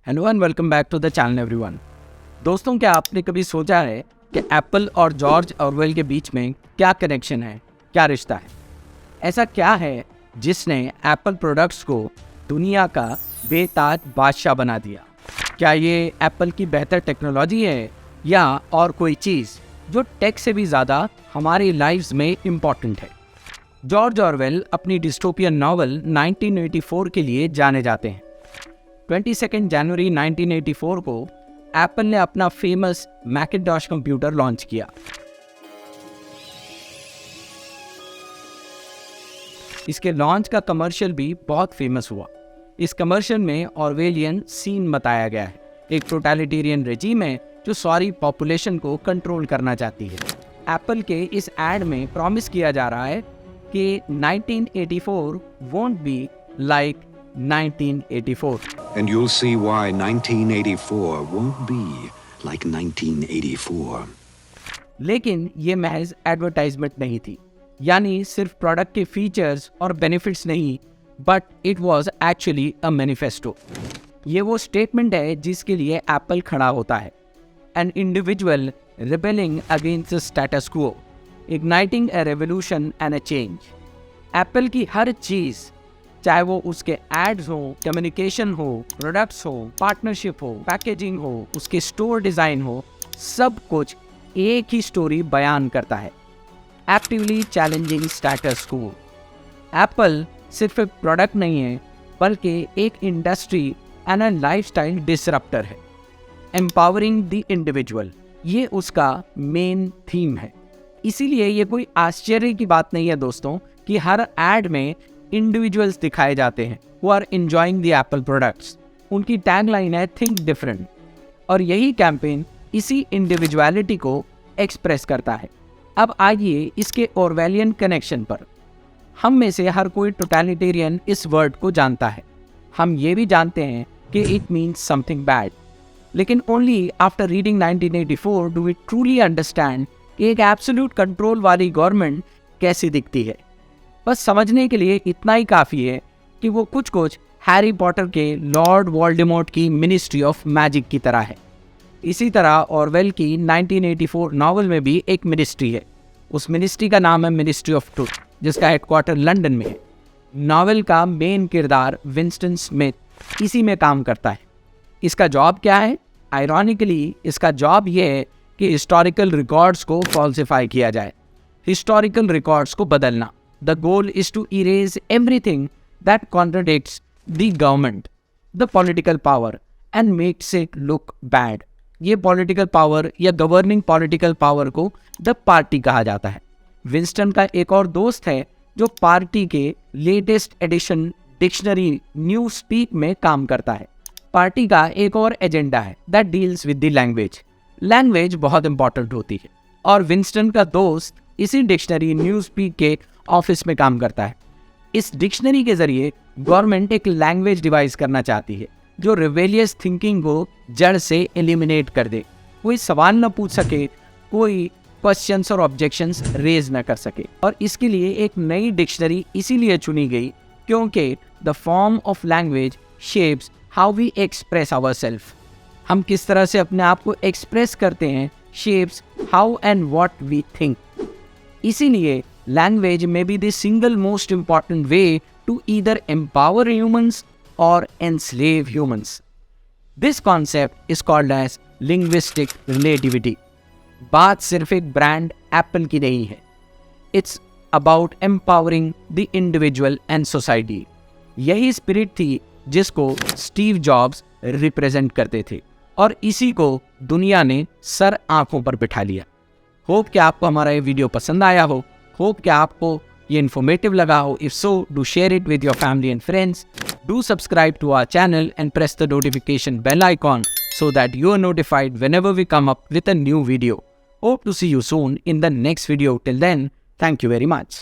Hello and welcome back to the channel everyone. दोस्तों, क्या आपने कभी सोचा है कि एप्पल और जॉर्ज ऑरवेल के बीच में क्या कनेक्शन है, क्या रिश्ता है? ऐसा क्या है जिसने एप्पल प्रोडक्ट्स को दुनिया का बेताज बादशाह बना दिया? क्या ये एप्पल की बेहतर टेक्नोलॉजी है या और कोई चीज़ जो टेक से भी ज़्यादा हमारी लाइफ्स में इम्पॉर्टेंट है? जॉर्ज ऑरवेल अपनी डिस्टोपियन नॉवल 1984 के लिए जाने जाते हैं। 22 जनवरी 1984 को एप्पल ने अपना फेमस मैकिन्टॉश कंप्यूटर लॉन्च किया। इसके लॉन्च का कमर्शियल भी बहुत फेमस हुआ। इस कमर्शियल में ऑरवेलियन सीन बताया गया है। एक टोटलिटेरियन रेजिम है जो सारी पॉपुलेशन को कंट्रोल करना चाहती है। एप्पल के इस एड में प्रॉमिस किया जा रहा है कि 1984 won't be like 1984. And you'll see why 1984 won't be like 1984. लेकिन ये महज एडवर्टाइजमेंट नहीं थी, यानी सिर्फ प्रोडक्ट के फीचर्स और बेनिफिट्स नहीं, but it was actually a manifesto. ये वो स्टेटमेंट है जिसके लिए एप्पल खड़ा होता है। An individual rebelling against the status quo, igniting a revolution and a change. Apple की हर चीज़, चाहे वो उसके एड्स हो, कम्युनिकेशन हो, प्रोडक्ट्स हो, पार्टनरशिप हो, पैकेजिंग हो, उसके स्टोर डिज़ाइन हो, सब कुछ एक ही स्टोरी बयान करता है, एक्टिवली चैलेंजिंग स्टेटस क्वो। एप्पल सिर्फ एक प्रोडक्ट नहीं है, बल्कि एक industry and a lifestyle disruptor है। एम्पावरिंग द इंडिविजुअल, ये उसका मेन थीम है। इसीलिए ये कोई आश्चर्य की बात नहीं है दोस्तों कि हर एड में इंडिविजुअल्स दिखाए जाते हैं who are enjoying the Apple products। उनकी टैगलाइन है थिंक डिफरेंट, और यही कैंपेन इसी इंडिविजुअलिटी को एक्सप्रेस करता है। अब आइए इसके ऑरवेलियन कनेक्शन पर। हम में से हर कोई टोटलिटेरियन इस वर्ड को जानता है। हम ये भी जानते हैं कि इट मीन्स समथिंग बैड, लेकिन only after reading 1984 do we truly understand कि एक एब्सोल्यूट कंट्रोल वाली गवर्नमेंट कैसी दिखती है। बस समझने के लिए इतना ही काफ़ी है कि वो कुछ हैरी पॉटर के लॉर्ड वोल्डेमॉर्ट की मिनिस्ट्री ऑफ मैजिक की तरह है। इसी तरह ऑरवेल की 1984 नॉवल में भी एक मिनिस्ट्री है। उस मिनिस्ट्री का नाम है मिनिस्ट्री ऑफ ट्रूथ, जिसका हेडक्वार्टर लंदन में है। नॉवल का मेन किरदार विंस्टन स्मिथ इसी में काम करता है। इसका जॉब क्या है? आयरॉनिकली इसका जॉब ये है कि हिस्टोरिकल रिकॉर्ड्स को फॉल्सिफाई किया जाए, हिस्टोरिकल रिकॉर्ड्स को बदलना। The goal is to erase everything that contradicts the government, the political power, and makes it look bad. ये political power या governing political power को the party कहा जाता है। विंस्टन का एक और दोस्त है जो पार्टी के latest edition dictionary new speak में काम करता है। पार्टी का एक और एजेंडा है that deals with the language। Language बहुत इंपॉर्टेंट होती है, और विंस्टन का दोस्त इसी डिक्शनरी न्यू स्पीक के ऑफिस में काम करता है। इस डिक्शनरी के जरिए गवर्नमेंट एक लैंग्वेज डिवाइस करना चाहती है जो रिवेलियस थिंकिंग को जड़ से एलिमिनेट कर दे। कोई सवाल न पूछ सके, कोई क्वेश्चंस और ऑब्जेक्शंस रेज न कर सके। और इसके लिए एक नई डिक्शनरी इसीलिए चुनी गई क्योंकि the form of language shapes how we express ourself. हम किस तरह से अपने आप को एक्सप्रेस करते हैं shapes how and what we think. इसीलिए language may be the single most important way to either empower humans or enslave humans. This concept is called as linguistic relativity. बात सिर्फ एक ब्रांड एप्पल की नहीं है। It's about empowering the individual and society. यही spirit थी जिसको Steve jobs represent करते थे, और इसी को दुनिया ने सर आंखों पर बिठा लिया। होप कि आपको हमारा ये वीडियो पसंद आया हो। होप कि आपको ये इन्फॉर्मेटिव लगा हो। If so, do share it with your family and friends. Do subscribe to our channel and press the notification bell icon so that you are notified whenever we come up with a new video. Hope to see you soon in the next video. Till then, thank you very much.